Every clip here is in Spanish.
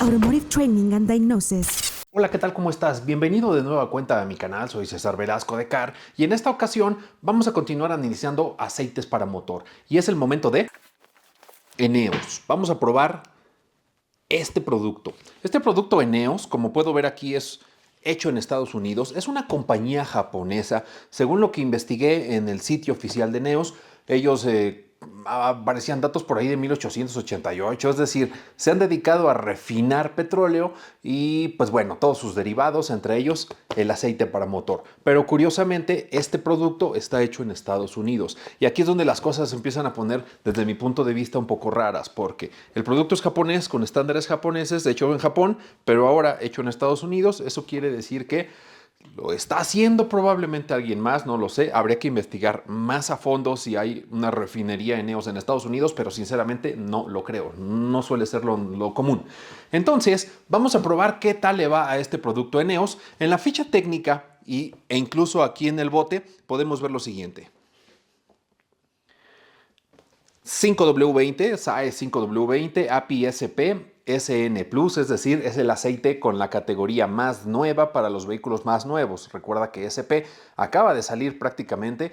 Automotive Training and Diagnosis. Hola, ¿qué tal? ¿Cómo estás? Bienvenido de nueva cuenta a mi canal, soy César Velasco de CAR y en esta ocasión vamos a continuar analizando aceites para motor y es el momento de Eneos. Vamos a probar este producto. Este producto Eneos, como puedo ver aquí, es hecho en Estados Unidos. Es una compañía japonesa. Según lo que investigué en el sitio oficial de Eneos, ellos aparecían datos por ahí de 1888, es decir, se han dedicado a refinar petróleo y pues bueno, todos sus derivados, entre ellos el aceite para motor. Pero curiosamente este producto está hecho en Estados Unidos y aquí es donde las cosas se empiezan a poner desde mi punto de vista un poco raras, porque el producto es japonés con estándares japoneses, hecho en Japón, pero ahora hecho en Estados Unidos. Eso quiere decir que lo está haciendo probablemente alguien más, no lo sé. Habría que investigar más a fondo si hay una refinería Eneos en Estados Unidos, pero sinceramente no lo creo. No suele ser lo común. Entonces, vamos a probar qué tal le va a este producto Eneos. En la ficha técnica e incluso aquí en el bote podemos ver lo siguiente. 5W20, SAE 5W20, API-SP, SN Plus, es decir, es el aceite con la categoría más nueva para los vehículos más nuevos. Recuerda que SP acaba de salir prácticamente,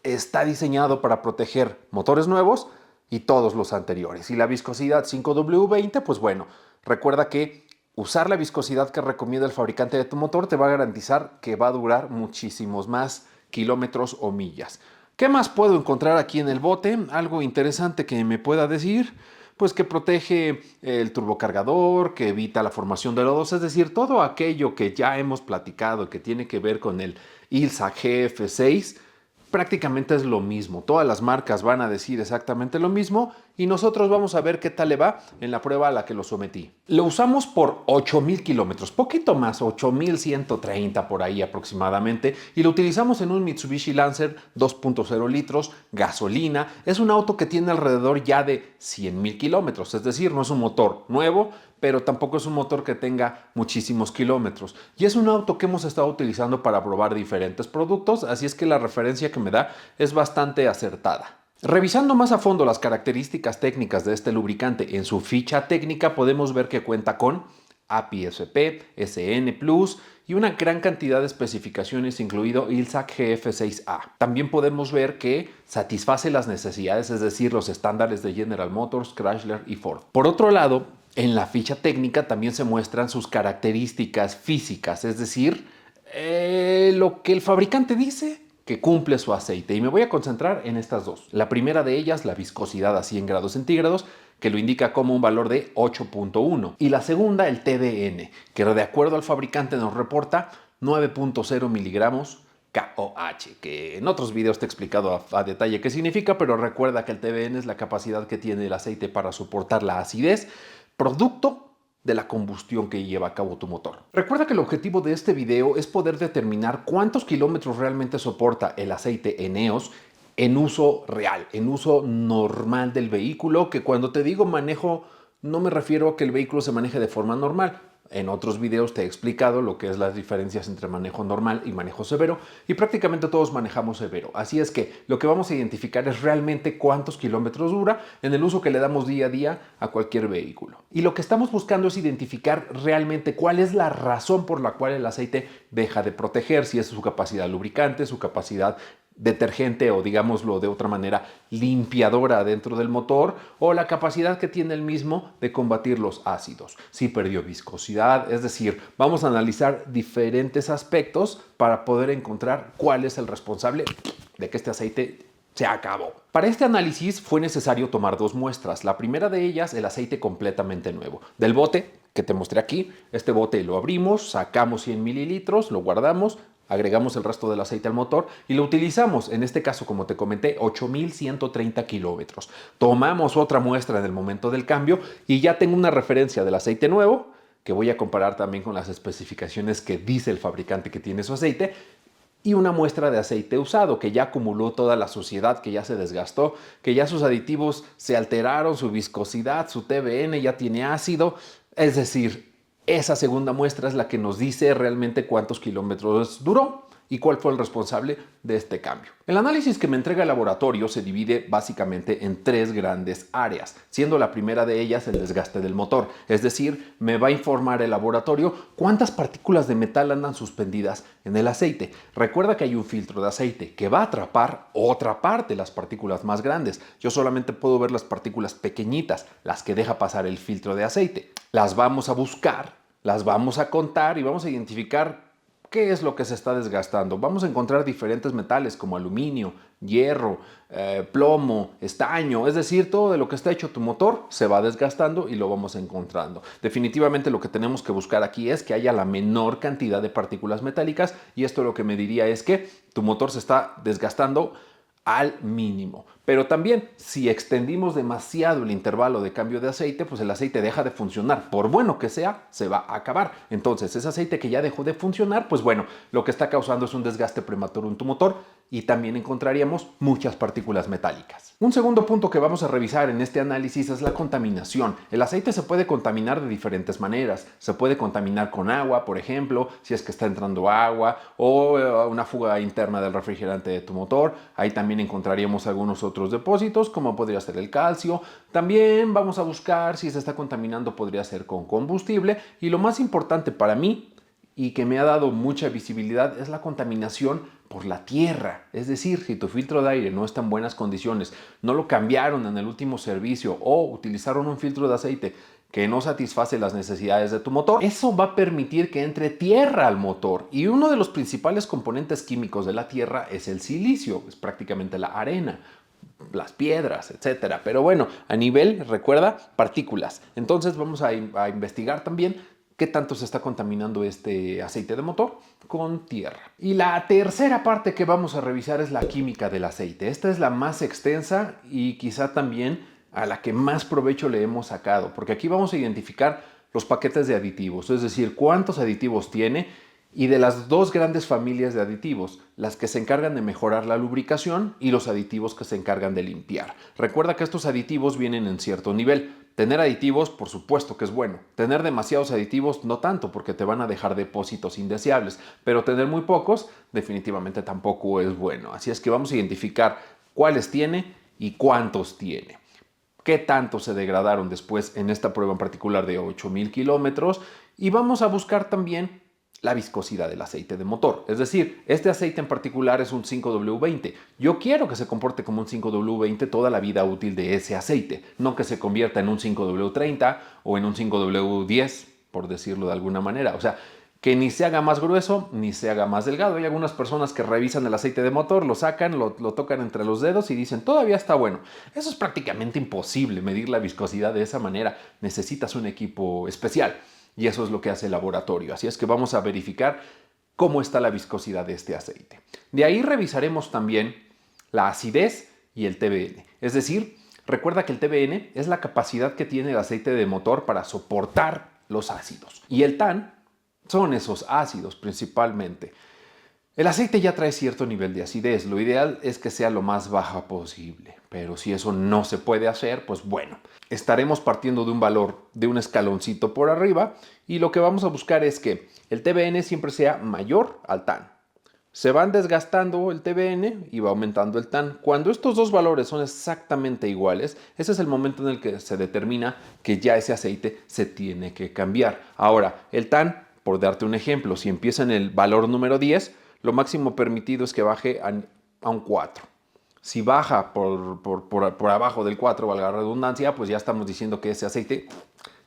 está diseñado para proteger motores nuevos y todos los anteriores. Y la viscosidad 5W20, pues bueno, recuerda que usar la viscosidad que recomienda el fabricante de tu motor te va a garantizar que va a durar muchísimos más kilómetros o millas. ¿Qué más puedo encontrar aquí en el bote? Algo interesante que me pueda decir. Pues que protege el turbocargador, que evita la formación de lodos, es decir, todo aquello que ya hemos platicado que tiene que ver con el ILSA GF6, prácticamente es lo mismo. Todas las marcas van a decir exactamente lo mismo y nosotros vamos a ver qué tal le va en la prueba a la que lo sometí. Lo usamos por 8,000 kilómetros, poquito más, 8,130 por ahí aproximadamente, y lo utilizamos en un Mitsubishi Lancer 2.0 litros, gasolina. Es un auto que tiene alrededor ya de 100,000 kilómetros, es decir, no es un motor nuevo, pero tampoco es un motor que tenga muchísimos kilómetros. Y es un auto que hemos estado utilizando para probar diferentes productos, así es que la referencia que me da es bastante acertada. Revisando más a fondo las características técnicas de este lubricante en su ficha técnica, podemos ver que cuenta con API-SP, SN Plus y una gran cantidad de especificaciones, incluido ILSA GF6A. También podemos ver que satisface las necesidades, es decir, los estándares de General Motors, Chrysler y Ford. Por otro lado, en la ficha técnica también se muestran sus características físicas, es decir, lo que el fabricante dice que cumple su aceite, y me voy a concentrar en estas dos. La primera de ellas, la viscosidad a 100 grados centígrados, que lo indica como un valor de 8.1, y la segunda, el TDN, que de acuerdo al fabricante nos reporta 9.0 miligramos KOH, que en otros videos te he explicado a detalle qué significa, pero recuerda que el TDN es la capacidad que tiene el aceite para soportar la acidez, producto de la combustión que lleva a cabo tu motor. Recuerda que el objetivo de este video es poder determinar cuántos kilómetros realmente soporta el aceite Eneos en uso real, en uso normal del vehículo, que cuando te digo manejo no me refiero a que el vehículo se maneje de forma normal. En otros videos te he explicado lo que es las diferencias entre manejo normal y manejo severo, y prácticamente todos manejamos severo. Así es que lo que vamos a identificar es realmente cuántos kilómetros dura en el uso que le damos día a día a cualquier vehículo. Y lo que estamos buscando es identificar realmente cuál es la razón por la cual el aceite deja de proteger, si es su capacidad lubricante, su capacidad detergente o, digámoslo de otra manera, limpiadora dentro del motor, o la capacidad que tiene el mismo de combatir los ácidos. Si perdió viscosidad, es decir, vamos a analizar diferentes aspectos para poder encontrar cuál es el responsable de que este aceite se acabó. Para este análisis fue necesario tomar dos muestras. La primera de ellas, el aceite completamente nuevo. Del bote que te mostré aquí, este bote lo abrimos, sacamos 100 mililitros, lo guardamos, agregamos el resto del aceite al motor y lo utilizamos, en este caso, como te comenté, 8,130 kilómetros. Tomamos otra muestra en el momento del cambio y ya tengo una referencia del aceite nuevo, que voy a comparar también con las especificaciones que dice el fabricante que tiene su aceite, y una muestra de aceite usado, que ya acumuló toda la suciedad, que ya se desgastó, que ya sus aditivos se alteraron, su viscosidad, su TBN ya tiene ácido. Es decir, esa segunda muestra es la que nos dice realmente cuántos kilómetros duró y cuál fue el responsable de este cambio. El análisis que me entrega el laboratorio se divide básicamente en 3 grandes áreas, siendo la primera de ellas el desgaste del motor, es decir, me va a informar el laboratorio cuántas partículas de metal andan suspendidas en el aceite. Recuerda que hay un filtro de aceite que va a atrapar otra parte, las partículas más grandes. Yo solamente puedo ver las partículas pequeñitas, las que deja pasar el filtro de aceite. Las vamos a buscar, las vamos a contar y vamos a identificar ¿qué es lo que se está desgastando? Vamos a encontrar diferentes metales como aluminio, hierro, plomo, estaño, es decir, todo de lo que está hecho tu motor se va desgastando y lo vamos encontrando. Definitivamente lo que tenemos que buscar aquí es que haya la menor cantidad de partículas metálicas y esto lo que me diría es que tu motor se está desgastando al mínimo. Pero también, si extendimos demasiado el intervalo de cambio de aceite, pues el aceite deja de funcionar. Por bueno que sea, se va a acabar. Entonces, ese aceite que ya dejó de funcionar, pues bueno, lo que está causando es un desgaste prematuro en tu motor y también encontraríamos muchas partículas metálicas. Un segundo punto que vamos a revisar en este análisis es la contaminación. El aceite se puede contaminar de diferentes maneras. Se puede contaminar con agua, por ejemplo, si es que está entrando agua o una fuga interna del refrigerante de tu motor. Ahí también encontraríamos algunos otros depósitos, como podría ser el calcio. También vamos a buscar si se está contaminando, podría ser con combustible. Y lo más importante para mí, y que me ha dado mucha visibilidad, es la contaminación por la tierra. Es decir, si tu filtro de aire no está en buenas condiciones, no lo cambiaron en el último servicio o utilizaron un filtro de aceite que no satisface las necesidades de tu motor, eso va a permitir que entre tierra al motor. Y uno de los principales componentes químicos de la tierra es el silicio, es prácticamente la arena, las piedras, etcétera. Pero bueno, a nivel, recuerda, partículas. Entonces vamos a investigar también qué tanto se está contaminando este aceite de motor con tierra. Y la tercera parte que vamos a revisar es la química del aceite. Esta es la más extensa y quizá también a la que más provecho le hemos sacado, porque aquí vamos a identificar los paquetes de aditivos, es decir, cuántos aditivos tiene y de las 2 grandes familias de aditivos, las que se encargan de mejorar la lubricación y los aditivos que se encargan de limpiar. Recuerda que estos aditivos vienen en cierto nivel. Tener aditivos, por supuesto que es bueno. Tener demasiados aditivos, no tanto, porque te van a dejar depósitos indeseables. Pero tener muy pocos, definitivamente tampoco es bueno. Así es que vamos a identificar cuáles tiene y cuántos tiene. Qué tanto se degradaron después en esta prueba en particular de 8,000 kilómetros. Y vamos a buscar también la viscosidad del aceite de motor. Es decir, este aceite en particular es un 5W20. Yo quiero que se comporte como un 5W20 toda la vida útil de ese aceite, no que se convierta en un 5W30 o en un 5W10, por decirlo de alguna manera. O sea, que ni se haga más grueso ni se haga más delgado. Hay algunas personas que revisan el aceite de motor, lo sacan, lo tocan entre los dedos y dicen, todavía está bueno. Eso es prácticamente imposible, medir la viscosidad de esa manera. Necesitas un equipo especial. Y eso es lo que hace el laboratorio. Así es que vamos a verificar cómo está la viscosidad de este aceite. De ahí revisaremos también la acidez y el TBN. Es decir, recuerda que el TBN es la capacidad que tiene el aceite de motor para soportar los ácidos. Y el TAN son esos ácidos principalmente. El aceite ya trae cierto nivel de acidez. Lo ideal es que sea lo más baja posible. Pero si eso no se puede hacer, pues bueno, estaremos partiendo de un valor de un escaloncito por arriba y lo que vamos a buscar es que el TBN siempre sea mayor al TAN. Se van desgastando el TBN y va aumentando el TAN. Cuando estos dos valores son exactamente iguales, ese es el momento en el que se determina que ya ese aceite se tiene que cambiar. Ahora, el TAN, por darte un ejemplo, si empieza en el valor número 10, lo máximo permitido es que baje a un 4. Si baja por abajo del 4, valga la redundancia, pues ya estamos diciendo que ese aceite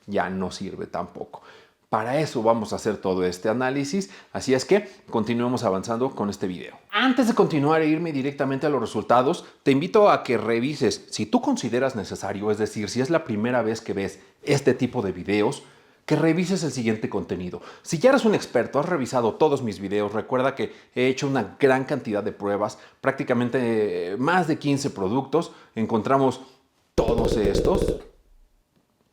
ya no sirve tampoco. Para eso vamos a hacer todo este análisis, así es que continuemos avanzando con este video. Antes de continuar e irme directamente a los resultados, te invito a que revises si tú consideras necesario, es decir, si es la primera vez que ves este tipo de videos, que revises el siguiente contenido. Si ya eres un experto, has revisado todos mis videos, recuerda que he hecho una gran cantidad de pruebas, prácticamente más de 15 productos, encontramos todos estos.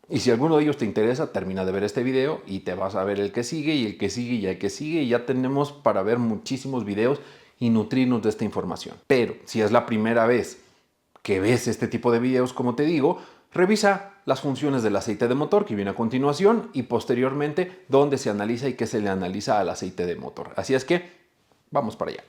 Y si alguno de ellos te interesa, termina de ver este video y te vas a ver el que sigue y el que sigue y el que sigue y ya tenemos para ver muchísimos videos y nutrirnos de esta información. Pero si es la primera vez que ves este tipo de videos, como te digo, revisa las funciones del aceite de motor que viene a continuación y posteriormente dónde se analiza y qué se le analiza al aceite de motor. Así es que Vamos para allá.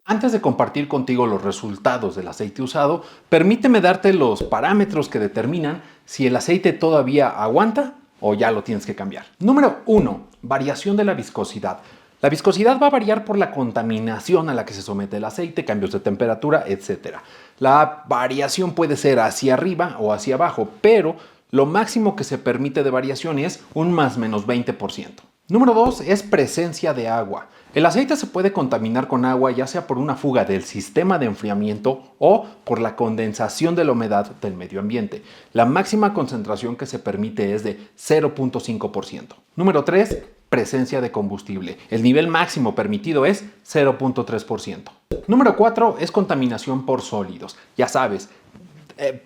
Antes de compartir contigo los resultados del aceite usado, permíteme darte los parámetros que determinan si el aceite todavía aguanta o ya lo tienes que cambiar. Número 1. Variación de la viscosidad. La viscosidad va a variar por la contaminación a la que se somete el aceite, cambios de temperatura, etc. La variación puede ser hacia arriba o hacia abajo, pero lo máximo que se permite de variación es un más menos 20%. Número 2 es presencia de agua. El aceite se puede contaminar con agua ya sea por una fuga del sistema de enfriamiento o por la condensación de la humedad del medio ambiente. La máxima concentración que se permite es de 0.5%. Número 3, presencia de combustible. El nivel máximo permitido es 0.3%. Número 4 es contaminación por sólidos. Ya sabes,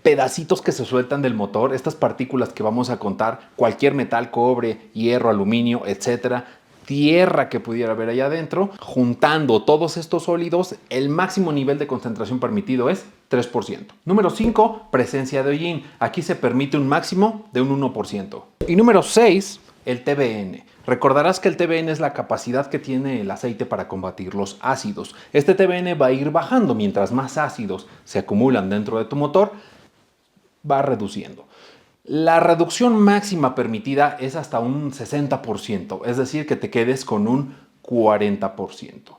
pedacitos que se sueltan del motor, estas partículas que vamos a contar, cualquier metal, cobre, hierro, aluminio, etcétera, tierra que pudiera haber allá adentro, juntando todos estos sólidos, el máximo nivel de concentración permitido es 3%. Número 5, presencia de hollín. Aquí se permite un máximo de un 1%. Y número 6, el TBN. Recordarás que el TBN es la capacidad que tiene el aceite para combatir los ácidos. Este TBN va a ir bajando mientras más ácidos se acumulan dentro de tu motor, va reduciendo. La reducción máxima permitida es hasta un 60%, es decir, que te quedes con un 40%.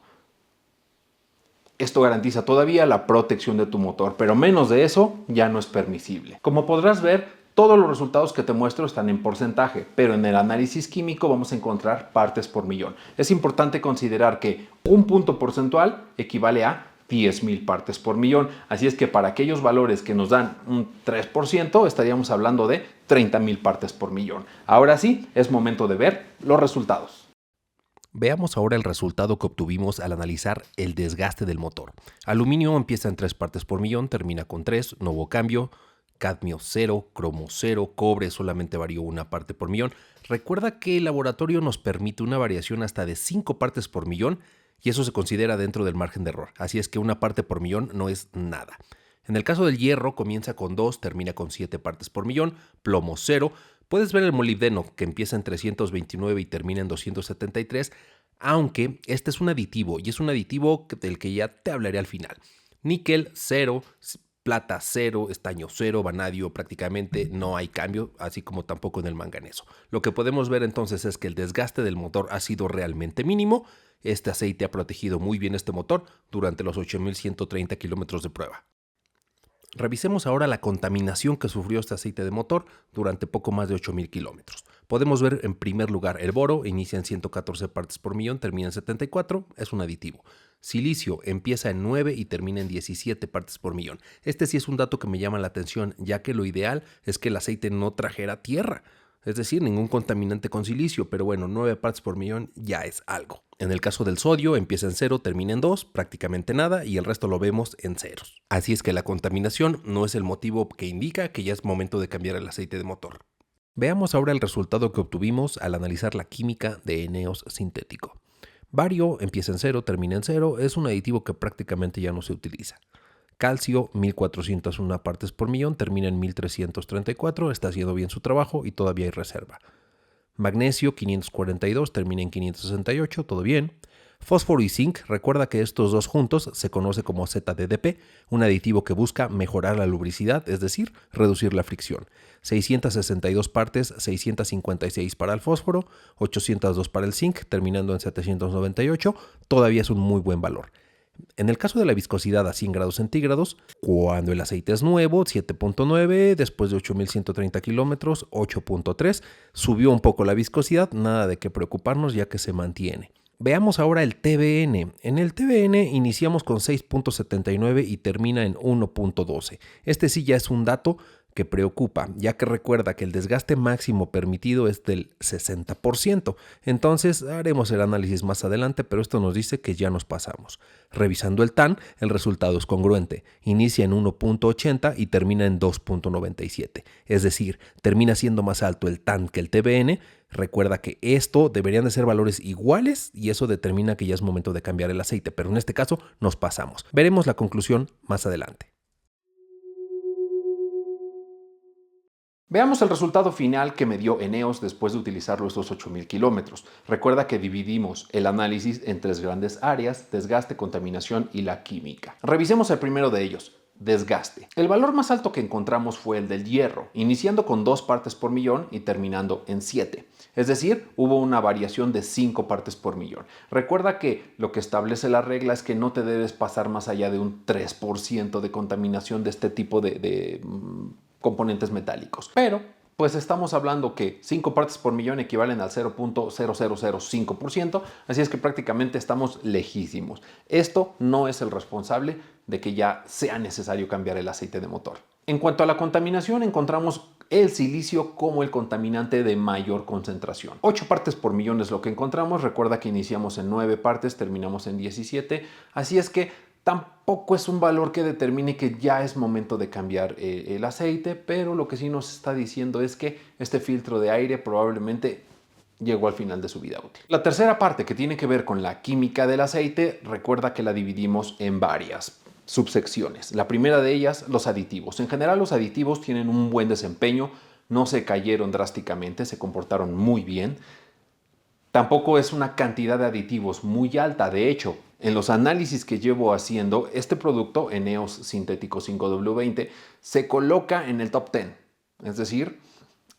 Esto garantiza todavía la protección de tu motor, pero menos de eso ya no es permisible. Como podrás ver, todos los resultados que te muestro están en porcentaje, pero en el análisis químico vamos a encontrar partes por millón. Es importante considerar que un punto porcentual equivale a 10,000 partes por millón. Así es que para aquellos valores que nos dan un 3%, estaríamos hablando de 30,000 partes por millón. Ahora sí, es momento de ver los resultados. Veamos ahora el resultado que obtuvimos al analizar el desgaste del motor. Aluminio empieza en 3 partes por millón, termina con 3, no hubo cambio. Cadmio 0, cromo 0, cobre solamente varió 1 parte por millón. Recuerda que el laboratorio nos permite una variación hasta de 5 partes por millón y eso se considera dentro del margen de error. Así es que 1 parte por millón no es nada. En el caso del hierro comienza con 2, termina con 7 partes por millón, plomo 0. Puedes ver el molibdeno que empieza en 329 y termina en 273, aunque este es un aditivo y es un aditivo del que ya te hablaré al final. Níquel 0, plata 0, estaño 0, vanadio prácticamente no hay cambio, así como tampoco en el manganeso. Lo que podemos ver entonces es que el desgaste del motor ha sido realmente mínimo. Este aceite ha protegido muy bien este motor durante los 8,130 kilómetros de prueba. Revisemos ahora la contaminación que sufrió este aceite de motor durante poco más de 8,000 kilómetros. Podemos ver en primer lugar el boro, inicia en 114 partes por millón, termina en 74, es un aditivo. Silicio empieza en 9 y termina en 17 partes por millón. Este sí es un dato que me llama la atención, ya que lo ideal es que el aceite no trajera tierra, es decir, ningún contaminante con silicio, pero bueno, 9 partes por millón ya es algo. En el caso del sodio, empieza en 0, termina en 2, prácticamente nada, y el resto lo vemos en ceros. Así es que la contaminación no es el motivo que indica que ya es momento de cambiar el aceite de motor. Veamos ahora el resultado que obtuvimos al analizar la química de Eneos sintético. Bario empieza en 0, termina en 0, es un aditivo que prácticamente ya no se utiliza. Calcio, 1401 partes por millón, termina en 1334, está haciendo bien su trabajo y todavía hay reserva. Magnesio, 542, termina en 568, todo bien. Fósforo y zinc, recuerda que estos dos juntos se conoce como ZDDP, un aditivo que busca mejorar la lubricidad, es decir, reducir la fricción. 662 partes, 656 para el fósforo, 802 para el zinc, terminando en 798, todavía es un muy buen valor. En el caso de la viscosidad a 100 grados centígrados, cuando el aceite es nuevo, 7.9, después de 8,130 kilómetros, 8.3, subió un poco la viscosidad, nada de qué preocuparnos ya que se mantiene. Veamos ahora el TBN. En el TBN iniciamos con 6.79 y termina en 1.12. Este sí ya es un dato que preocupa, ya que recuerda que el desgaste máximo permitido es del 60%. Entonces haremos el análisis más adelante, pero esto nos dice que ya nos pasamos. Revisando el TAN, el resultado es congruente. Inicia en 1.80 y termina en 2.97. Es decir, termina siendo más alto el TAN que el TBN. Recuerda que esto deberían de ser valores iguales y eso determina que ya es momento de cambiar el aceite, pero en este caso nos pasamos. Veremos la conclusión más adelante. Veamos el resultado final que me dio Eneos después de utilizarlo estos 8000 kilómetros. Recuerda que dividimos el análisis en tres grandes áreas: desgaste, contaminación y la química. Revisemos el primero de ellos: desgaste. El valor más alto que encontramos fue el del hierro, iniciando con 2 partes por millón y terminando en 7. Es decir, hubo una variación de 5 partes por millón. Recuerda que lo que establece la regla es que no te debes pasar más allá de un 3% de contaminación de este tipo de componentes metálicos. Pero pues estamos hablando que 5 partes por millón equivalen al 0.0005%, así es que prácticamente estamos lejísimos. Esto no es el responsable de que ya sea necesario cambiar el aceite de motor. En cuanto a la contaminación, encontramos el silicio como el contaminante de mayor concentración. 8 partes por millón es lo que encontramos. Recuerda que iniciamos en 9 partes, terminamos en 17, así es que tampoco es un valor que determine que ya es momento de cambiar el aceite, pero lo que sí nos está diciendo es que este filtro de aire probablemente llegó al final de su vida útil. La tercera parte, que tiene que ver con la química del aceite, recuerda que la dividimos en varias subsecciones. La primera de ellas, los aditivos. En general, los aditivos tienen un buen desempeño, no se cayeron drásticamente, se comportaron muy bien. Tampoco es una cantidad de aditivos muy alta. De hecho, en los análisis que llevo haciendo, este producto, Eneos Sintético 5W20, se coloca en el top 10. Es decir,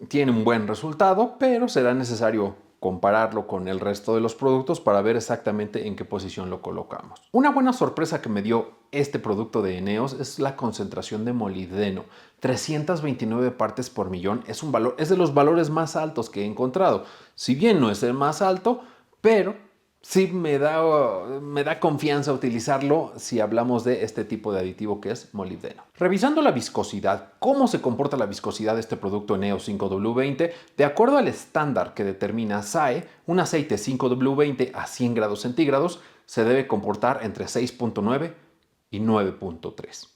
tiene un buen resultado, pero será necesario compararlo con el resto de los productos para ver exactamente en qué posición lo colocamos. Una buena sorpresa que me dio este producto de Eneos es la concentración de molibdeno. 329 partes por millón es de los valores más altos que he encontrado. Si bien no es el más alto, pero sí me da confianza utilizarlo si hablamos de este tipo de aditivo que es molibdeno. Revisando la viscosidad, ¿cómo se comporta la viscosidad de este producto Eneos 5W20? De acuerdo al estándar que determina SAE, un aceite 5W20 a 100 grados centígrados se debe comportar entre 6.9 y 9.3.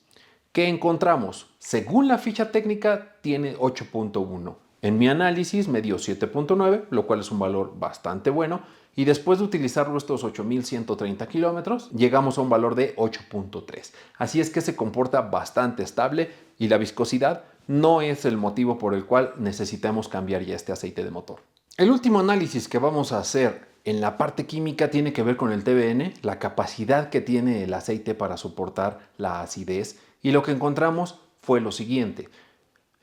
¿Qué encontramos? Según la ficha técnica, tiene 8.1. En mi análisis me dio 7.9, lo cual es un valor bastante bueno. Y después de utilizar estos 8130 kilómetros, llegamos a un valor de 8.3. Así es que se comporta bastante estable y la viscosidad no es el motivo por el cual necesitamos cambiar ya este aceite de motor. El último análisis que vamos a hacer en la parte química tiene que ver con el TBN, la capacidad que tiene el aceite para soportar la acidez, y lo que encontramos fue lo siguiente.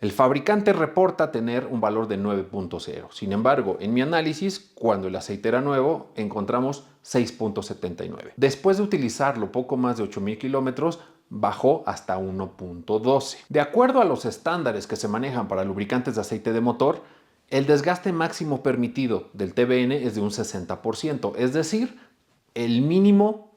El fabricante reporta tener un valor de 9.0. Sin embargo, en mi análisis, cuando el aceite era nuevo, encontramos 6.79. Después de utilizarlo poco más de 8000 kilómetros, bajó hasta 1.12. De acuerdo a los estándares que se manejan para lubricantes de aceite de motor, el desgaste máximo permitido del TBN es de un 60%, es decir, el mínimo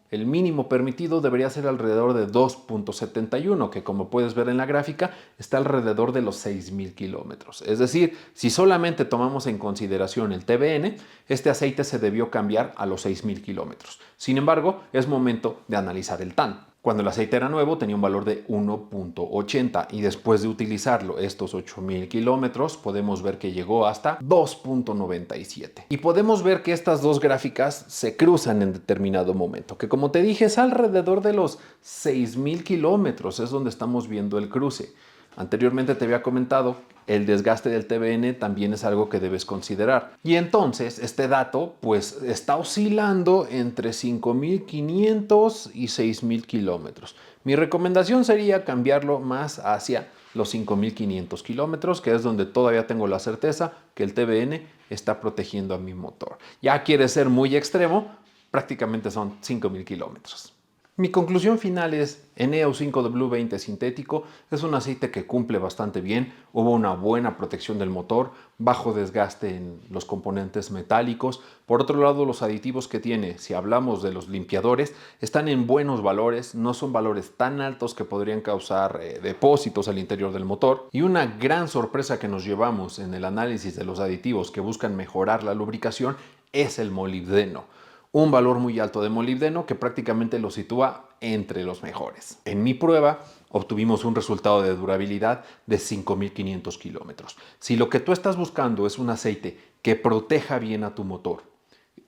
permitido debería ser alrededor de 2.71, que como puedes ver en la gráfica, está alrededor de los 6000 kilómetros. Es decir, si solamente tomamos en consideración el TBN, este aceite se debió cambiar a los 6000 kilómetros. Sin embargo, es momento de analizar el TAN. Cuando el aceite era nuevo tenía un valor de 1.80 y después de utilizarlo estos 8000 kilómetros podemos ver que llegó hasta 2.97. Y podemos ver que estas dos gráficas se cruzan en determinado momento, que como te dije es alrededor de los 6000 kilómetros, es donde estamos viendo el cruce. Anteriormente te había comentado, el desgaste del TBN también es algo que debes considerar. Y entonces este dato pues está oscilando entre 5500 y 6000 kilómetros. Mi recomendación sería cambiarlo más hacia los 5500 kilómetros, que es donde todavía tengo la certeza que el TBN está protegiendo a mi motor. Ya quiere ser muy extremo, prácticamente son 5000 kilómetros. Mi conclusión final es: Eneos 5W20 sintético es un aceite que cumple bastante bien, hubo una buena protección del motor, bajo desgaste en los componentes metálicos. Por otro lado, los aditivos que tiene, si hablamos de los limpiadores, están en buenos valores, no son valores tan altos que podrían causar depósitos al interior del motor. Y una gran sorpresa que nos llevamos en el análisis de los aditivos que buscan mejorar la lubricación es el molibdeno. Un valor muy alto de molibdeno que prácticamente lo sitúa entre los mejores. En mi prueba obtuvimos un resultado de durabilidad de 5500 kilómetros. Si lo que tú estás buscando es un aceite que proteja bien a tu motor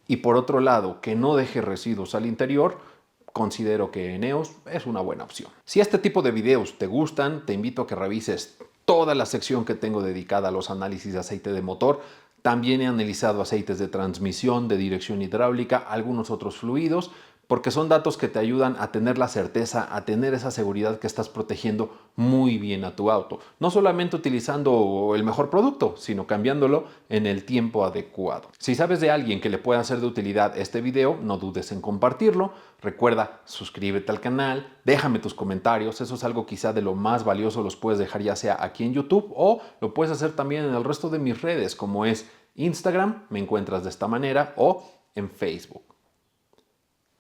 y por otro lado que no deje residuos al interior, considero que Eneos es una buena opción. Si este tipo de videos te gustan, te invito a que revises toda la sección que tengo dedicada a los análisis de aceite de motor. También he analizado aceites de transmisión, de dirección hidráulica, algunos otros fluidos, porque son datos que te ayudan a tener la certeza, a tener esa seguridad que estás protegiendo muy bien a tu auto. No solamente utilizando el mejor producto, sino cambiándolo en el tiempo adecuado. Si sabes de alguien que le pueda ser de utilidad este video, no dudes en compartirlo. Recuerda, suscríbete al canal, déjame tus comentarios, eso es algo quizá de lo más valioso, los puedes dejar ya sea aquí en YouTube o lo puedes hacer también en el resto de mis redes, como es Instagram, me encuentras de esta manera, o en Facebook.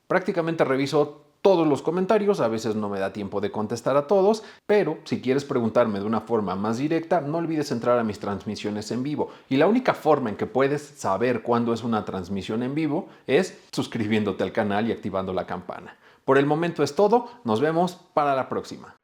Prácticamente reviso todos los comentarios, a veces no me da tiempo de contestar a todos, pero si quieres preguntarme de una forma más directa, no olvides entrar a mis transmisiones en vivo. Y la única forma en que puedes saber cuándo es una transmisión en vivo es suscribiéndote al canal y activando la campana. Por el momento es todo, nos vemos para la próxima.